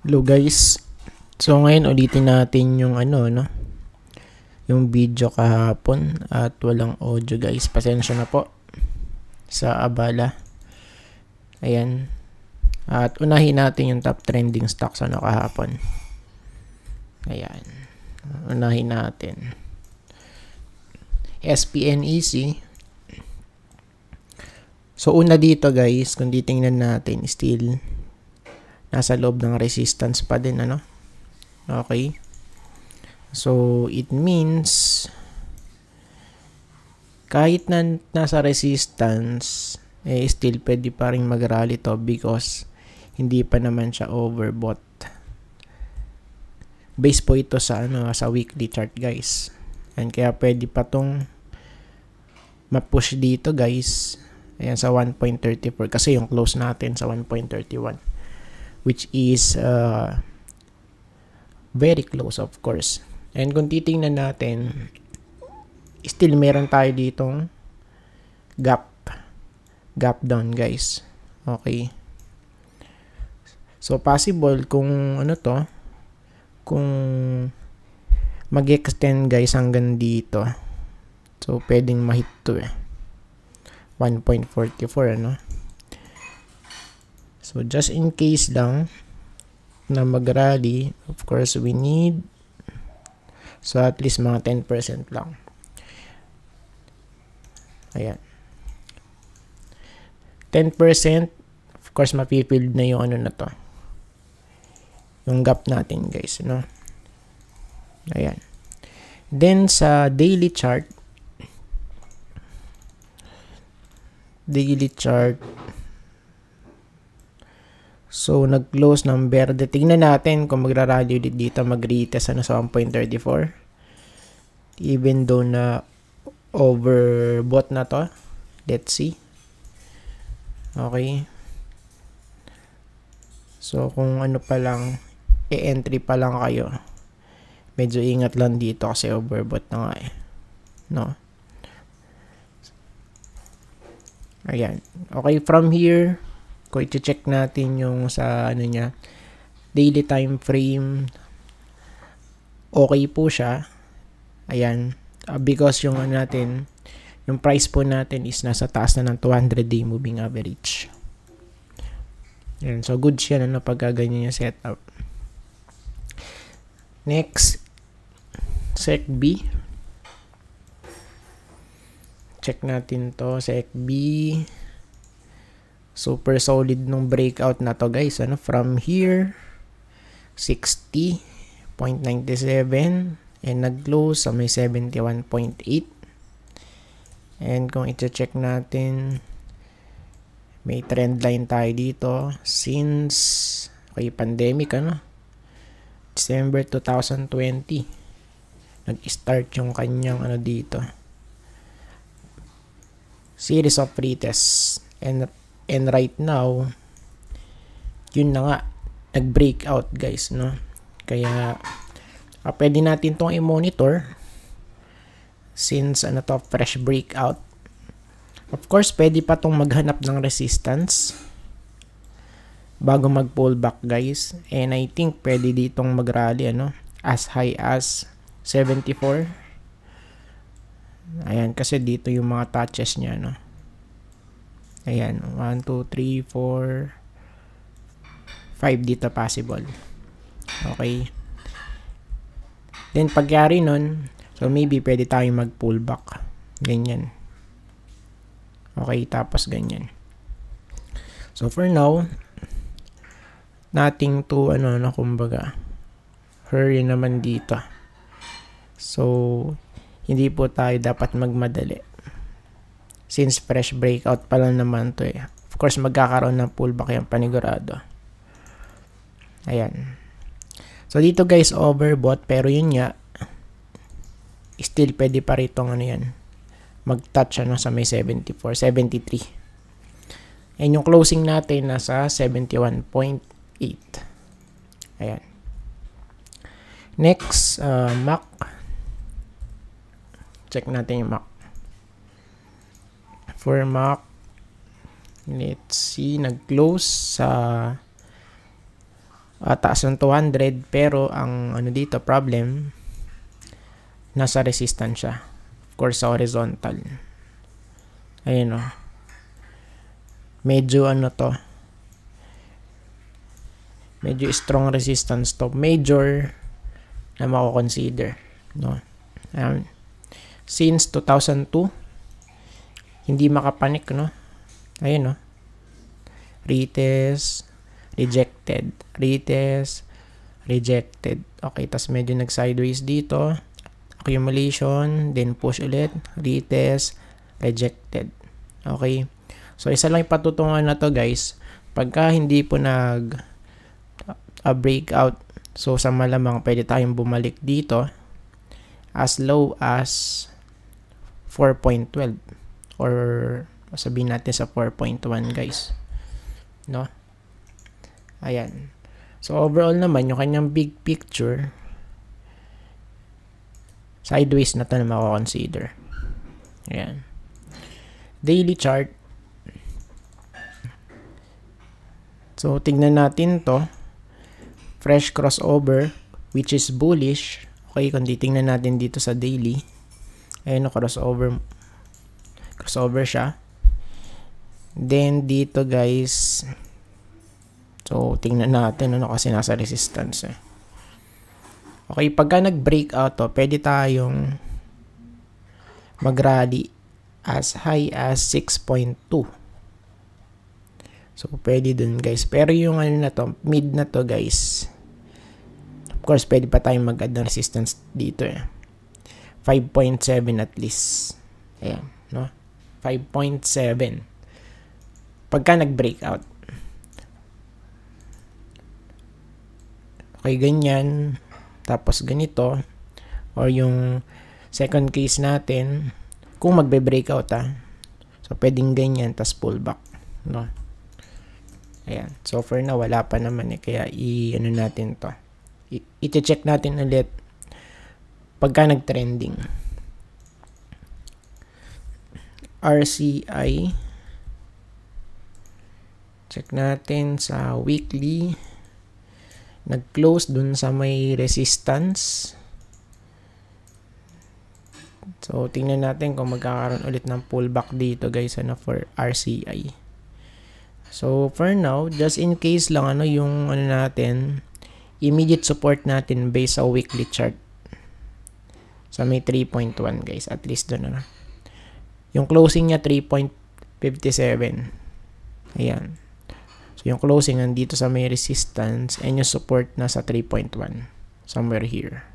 Hello guys. So ngayon ulitin natin yung no, yung video kahapon at walang audio guys. Pasensya na po sa abala. Ayan. At unahin natin yung top trending stocks kahapon. Ayan. Unahin natin. SPNEC. So una dito guys, kung titingnan natin, still nasa loob ng resistance pa din, Okay. So, it means kahit na nasa resistance, still pwede pa rin mag-rally to because hindi pa naman siya overbought. Base po ito sa, sa weekly chart, guys. And kaya pwede pa tong ma-push dito, guys. Ayan, sa 1.34 kasi yung close natin sa 1.31. Which is very close, of course. And kung titingnan natin, still meron tayo ditong gap down, guys. Okay. So possible kung kung mag-extend guys hanggang dito. So pwedeng ma-hit to 1.44 So, just in case lang na mag-rally, of course, we need at least mga 10% lang. Ayan. 10%, of course, mapipild na yung yung gap natin, guys, Ayan. Then, sa daily chart, so, nag-close ng berde. Tingnan natin kung magra-rally ulit dito, mag-retest sa 1.34. Even though na overbought na to. Let's see. Okay. So, kung pa lang, entry pa lang kayo, medyo ingat lang dito kasi overbought na nga No? Ayan. Okay, from here, kung i-check natin yung sa daily time frame, okay po siya. Ayan. Because yung yung price po natin is nasa taas na ng 200-day moving average. Ayan. So, good siya pag ganyan yung setup. Next, SECB. Check natin to. SECB. Super solid nung breakout na to guys. From here, 60.97 and nag-close sa may 71.8. And kung i-check natin, may trend line tayo dito since pandemic December 2020. Nag-start yung kanyang dito. Series of retests. And right now, yun na nga, nag-breakout guys, Kaya, pwede natin tong i-monitor since fresh breakout. Of course, pwede pa tong maghanap ng resistance bago mag-pullback guys. And I think pwede ditong mag-rally, as high as 74. Ayan, kasi dito yung mga touches niya, Ayan, 1, 2, 3, 4, 5 dito possible. Okay. Then, pagyari nun, so maybe pwede tayong mag-pullback. Ganyan. Okay, tapos ganyan. So, for now, nothing to, kumbaga, hurry naman dito. So, hindi po tayo dapat magmadali. Since fresh breakout pa lang naman to Of course, magkakaroon ng pullback yung panigurado. Ayan. So, dito guys, overbought. Pero yun nga, still pwede pa rito mag-touch sa may 74, 73. And yung closing natin nasa 71.8. Ayan. Next, MAC. Check natin yung MAC. For MAC, let's see, nag-close sa taas ng 200, pero ang ano dito problem, nasa resistance siya. Of course, sa horizontal. Ayun o. Medyo ano to. Medyo strong resistance to. Major na mako-consider. No? Since 2002, hindi makapanik, no? Ayun, no? Retest, rejected, retest, rejected. Okay, tas medyo nag-sideways dito. Accumulation, then push ulit, retest, rejected. Okay. So, isa lang ipatutungan na to, guys. Pagka hindi po breakout, so sa malamang pwede tayong bumalik dito as low as 4.12 or sabihin natin sa 4.1, guys. No? Ayan. So, overall naman, yung kanyang big picture, sideways na to na mako-consider. Ayan. Daily chart. So, tignan natin to. Fresh crossover, which is bullish. Okay, kung titingnan natin dito sa daily. Ayun, crossover. Crossover siya. Then, dito guys. So, tingnan natin ano kasi nasa resistance eh. Okay, pagka nag-breakout to, pwede tayong mag-rally as high as 6.2. So, pwede dun guys. Pero yung ano na to, mid na to guys. Of course, pwede pa tayong mag-add ng resistance dito eh. 5.7 at least. Ayan, no? 5.7. Pagka nag-breakout. Okay, ganyan. Tapos ganito. Or yung second case natin, kung magbe-breakout So, pwedeng ganyan, tas pullback. No? Ayan. So, for now, wala pa naman eh. Kaya, ano natin to. I-check natin ulit pagka nag-trending. RCI. Check natin sa weekly. Nag-close dun sa may resistance. So, tingnan natin kung magkakaroon ulit ng pullback dito guys for RCI. So, for now, just in case lang yung natin, immediate support natin based sa weekly chart. Sa may 3.1 guys, at least doon Yung closing niya 3.57. Ayan. So, yung closing nandito sa may resistance and yung support na sa 3.1. Somewhere here.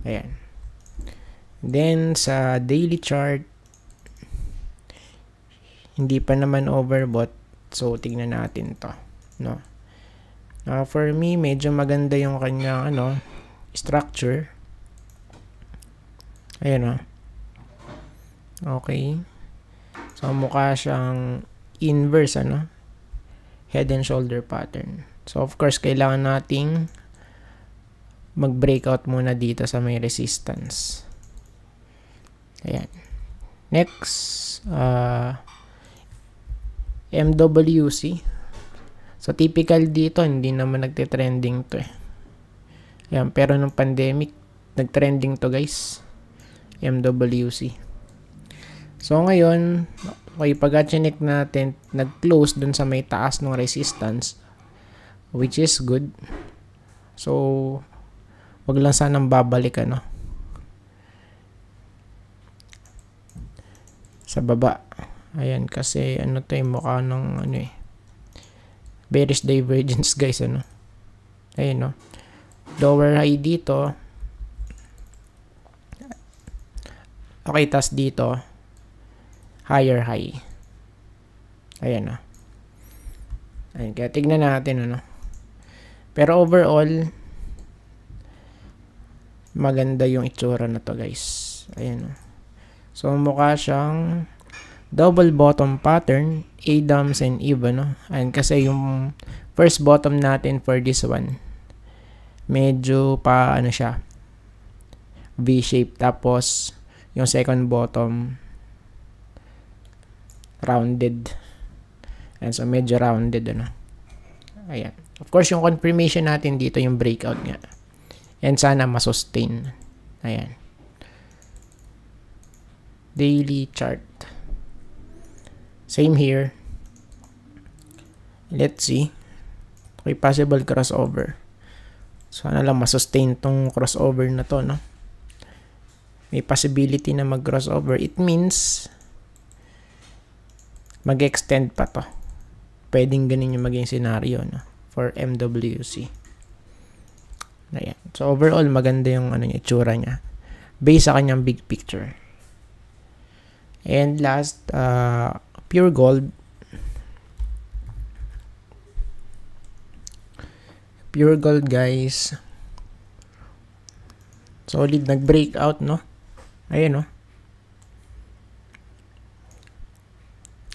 Ayan. Then, sa daily chart, hindi pa naman overbought. So, tignan natin to. No? For me, medyo maganda yung kanyang structure. Ayan Okay. So, mukha siyang inverse, head and shoulder pattern. So, of course, kailangan nating mag-breakout muna dito sa may resistance. Ayan. Next, MWC. So, typical dito, hindi naman nagte-trending to eh. Ayan, pero nung pandemic, nag-trending to guys. MWC. So, ngayon, okay, pag-check natin, nag-close dun sa may taas ng resistance, which is good. So, wag lang sanang babalik, sa baba. Ayan, kasi, to mukha ng, bearish divergence, guys, Ayan, lower high dito. Okay, tas dito, higher high. Ayan, Ayan, kaya tignan natin, Pero overall, maganda yung itsura na to, guys. Ayan, So, mukha siyang double bottom pattern, A-DOMs and EVA, Ayan, kasi yung first bottom natin for this one, medyo pa, siya, V-shape. Tapos, yung second bottom, rounded. And so, medyo rounded, Ayan. Of course, yung confirmation natin dito yung breakout nga. And sana masustain. Ayan. Daily chart. Same here. Let's see. Okay, possible crossover. Sana lang masustain tong crossover na to, no? May possibility na mag-crossover. It means mag-extend pa to. Pwedeng ganun yung maging scenario, no? For MWC. Ayan. So, overall, maganda yung itsura niya. Based sa kanyang big picture. And last, pure gold. Pure gold, guys. Solid, nag-breakout, no? Ayan, no?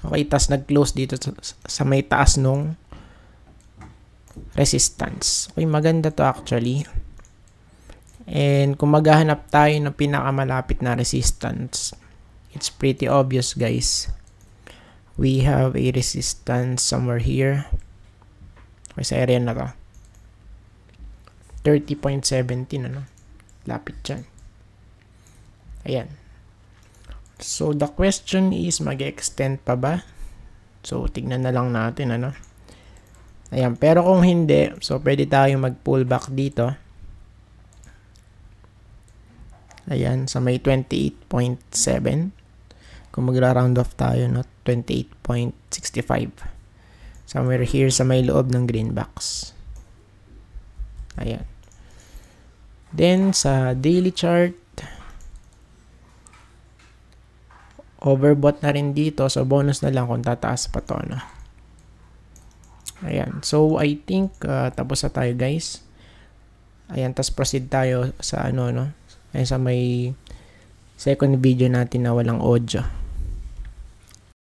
Okay, tas nag-close dito sa may taas nung resistance. Okay, maganda to actually. And kung maghahanap tayo ng pinakamalapit na resistance, it's pretty obvious, guys. We have a resistance somewhere here. Okay, sa area na to. 30.17, ano? Lapit dyan. Ayan. So, the question is, mag-extend pa ba? So, tignan na lang natin, ano? Ayan. Pero kung hindi, so, pwede tayong mag-pullback dito. Ayan. Sa may 28.7. Kung magra-round off tayo, no? 28.65. Somewhere here sa may loob ng green box. Ayan. Then, sa daily chart, overbought na rin dito. So, bonus na lang kung tataas pa to, no? Ayan. So, I think, tapos na tayo, guys. Ayan. Tas proceed tayo sa no? Ayan, sa may second video natin na walang audio.